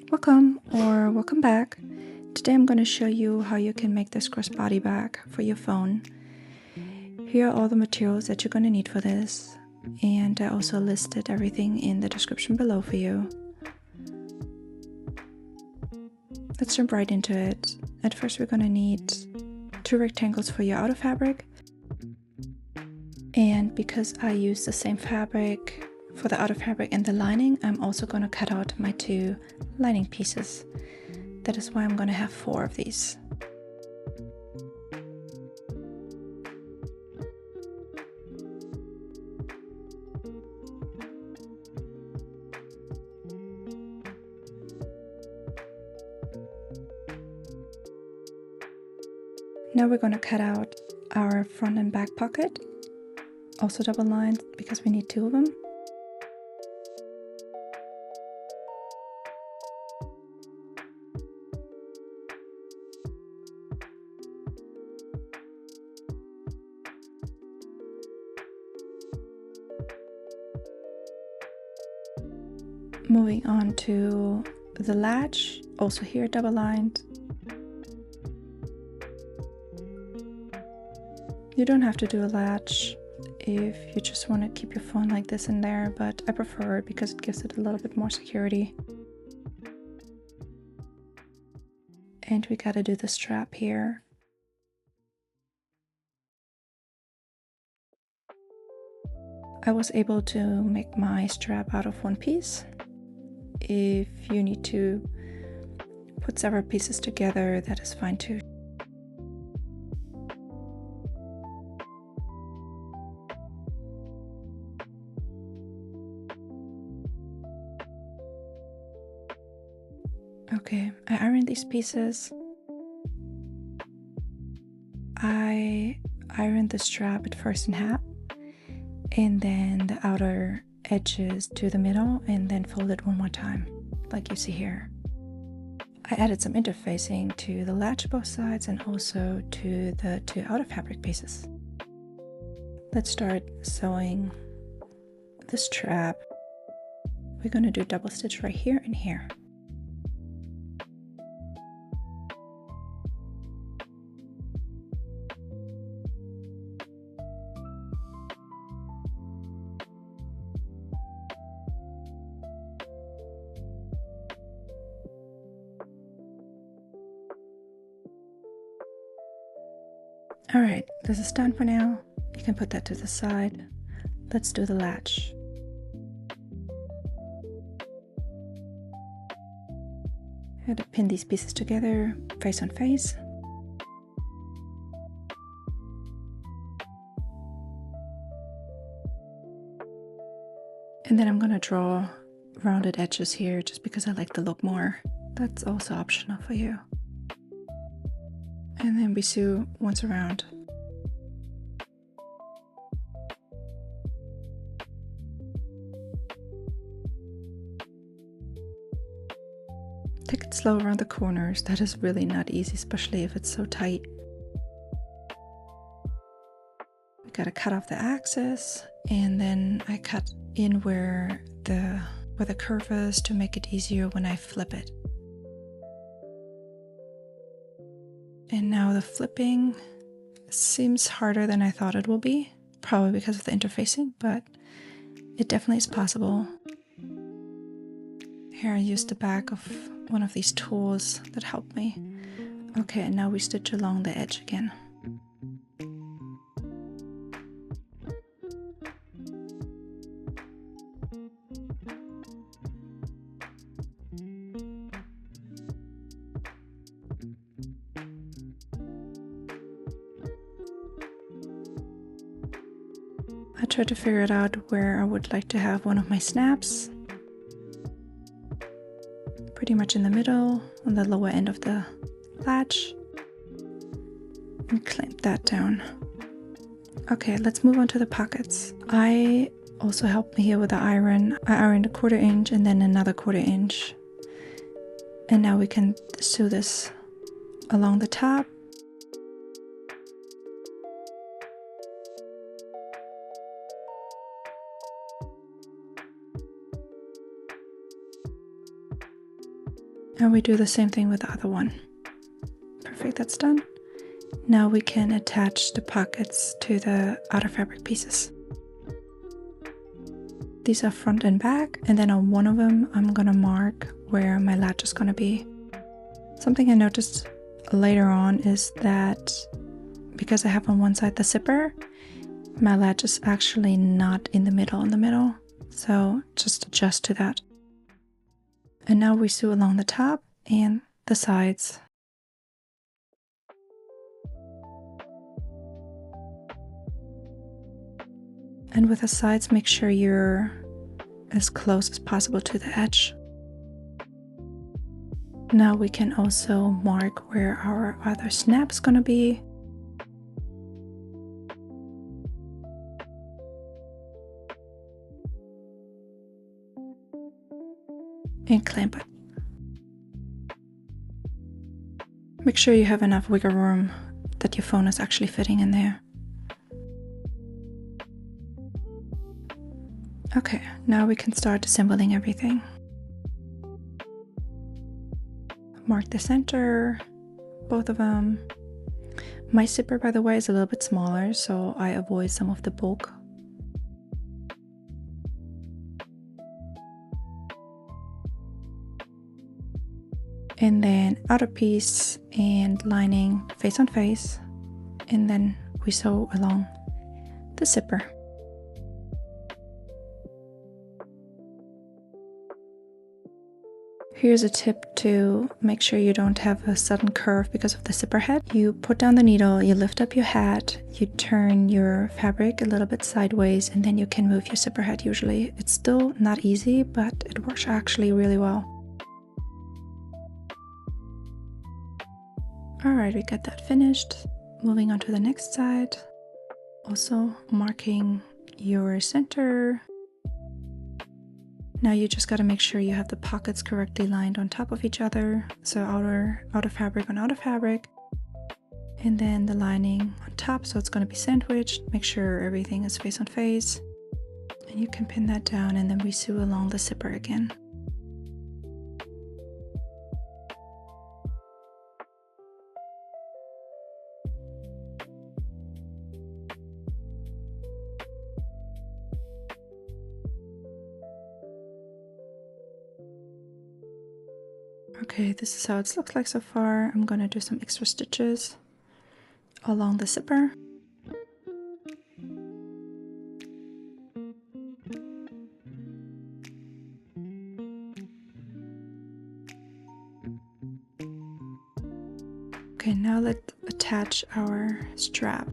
Welcome or welcome back. Today I'm going to show you how you can make this crossbody bag for your phone. Here are all the materials that you're going to need for this, and I also listed everything in the description below for you. Let's jump right into it. At first we're going to need 2 rectangles for your outer fabric, and because I use the same fabric for the outer fabric and the lining, I'm also going to cut out my 2 lining pieces. That is why I'm going to have 4 of these. Now we're going to cut out our front and back pocket, also double lined because we need 2 of them. Moving on to the latch, also here double lined. You don't have to do a latch if you just want to keep your phone like this in there, but I prefer it because it gives it a little bit more security. And we gotta do the strap here. I was able to make my strap out of 1 piece. If you need to put several pieces together, that is fine too. Okay, I ironed these pieces. I ironed the strap at first in half, and then the outer edges to the middle, and then folded 1 more time, like you see here. I added some interfacing to the latch both sides and also to the 2 outer fabric pieces. Let's start sewing the strap. We're going to do double stitch right here and here. Alright, this is done for now. You can put that to the side. Let's do the latch. I had to pin these pieces together, face on face. And then I'm gonna draw rounded edges here just because I like the look more. That's also optional for you. And then we sew once around. Take it slow around the corners. That is really not easy, especially if it's so tight. We gotta cut off the axis, and then I cut in where the curve is to make it easier when I flip it. And now the flipping seems harder than I thought it will be, probably because of the interfacing, but it definitely is possible. Here I used the back of one of these tools that helped me. Okay, and now we stitch along the edge again. I tried to figure it out where I would like to have one of my snaps. Pretty much in the middle, on the lower end of the latch. And clamp that down. Okay, let's move on to the pockets. I also helped me here with the iron. I ironed a 1/4 inch and then another 1/4 inch. And now we can sew this along the top. And we do the same thing with the other one. Perfect, that's done. Now we can attach the pockets to the outer fabric pieces. These are front and back, and then on one of them I'm gonna mark where my latch is gonna be. Something I noticed later on is that because I have on one side the zipper, my latch is actually not in the middle, so just adjust to that. And now we sew along the top and the sides. And with the sides, make sure you're as close as possible to the edge. Now we can also mark where our other snap is gonna be. And clamp it. Make sure you have enough wiggle room that your phone is actually fitting in there. Okay, now we can start assembling everything. Mark the center, both of them. My zipper, by the way, is a little bit smaller, so I avoid some of the bulk. And then outer piece and lining face on face, and then we sew along the zipper. Here's a tip to make sure you don't have a sudden curve because of the zipper head. You put down the needle, you lift up your hat, you turn your fabric a little bit sideways, and then you can move your zipper head usually. It's still not easy, but it works actually really well. Alright, we got that finished. Moving on to the next side. Also marking your center. Now you just got to make sure you have the pockets correctly lined on top of each other. So outer fabric on outer fabric. And then the lining on top, so it's going to be sandwiched. Make sure everything is face on face. And you can pin that down, and then we sew along the zipper again. Okay, this is how it looks like so far. I'm gonna do some extra stitches along the zipper. Okay, now let's attach our strap.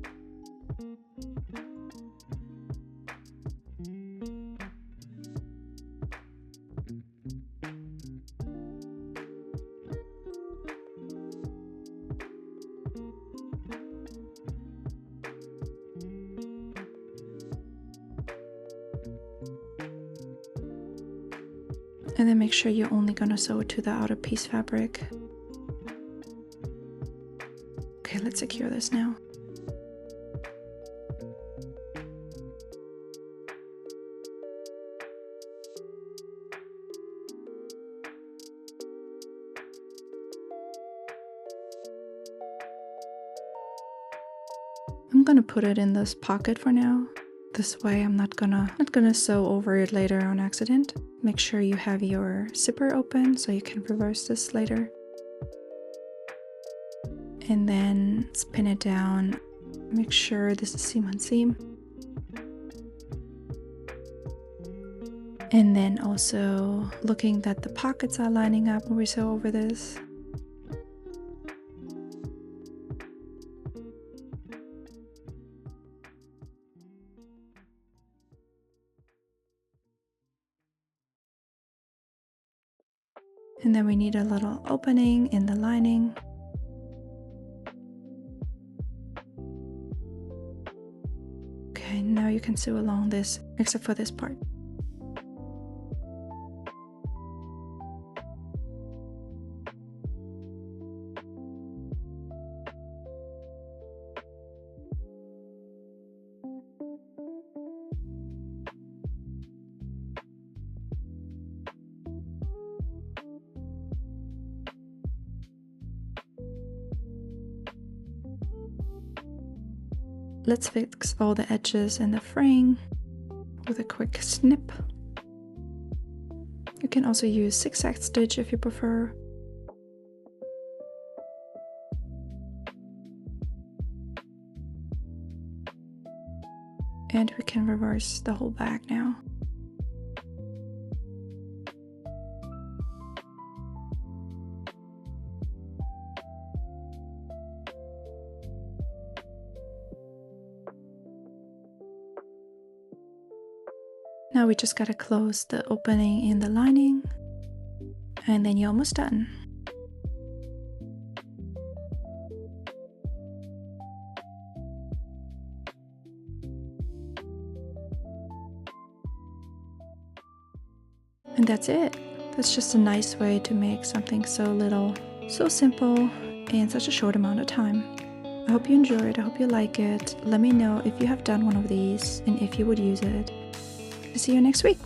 And then make sure you're only gonna sew it to the outer piece fabric. Okay, let's secure this now. I'm gonna put it in this pocket for now. This way I'm not gonna sew over it later on accident. Make sure you have your zipper open so you can reverse this later. And then pin it down. Make sure this is seam on seam. And then also looking that the pockets are lining up when we sew over this. And then we need a little opening in the lining. Okay, now you can sew along this, except for this part. let's fix all the edges and the fraying with a quick snip. You can also use zigzag stitch if you prefer. And we can reverse the whole bag now. Now we just gotta close the opening in the lining, and then you're almost done. And that's it. That's just a nice way to make something so little, so simple, in such a short amount of time. I hope you enjoy it, I hope you like it. Let me know if you have done one of these and if you would use it. See you next week.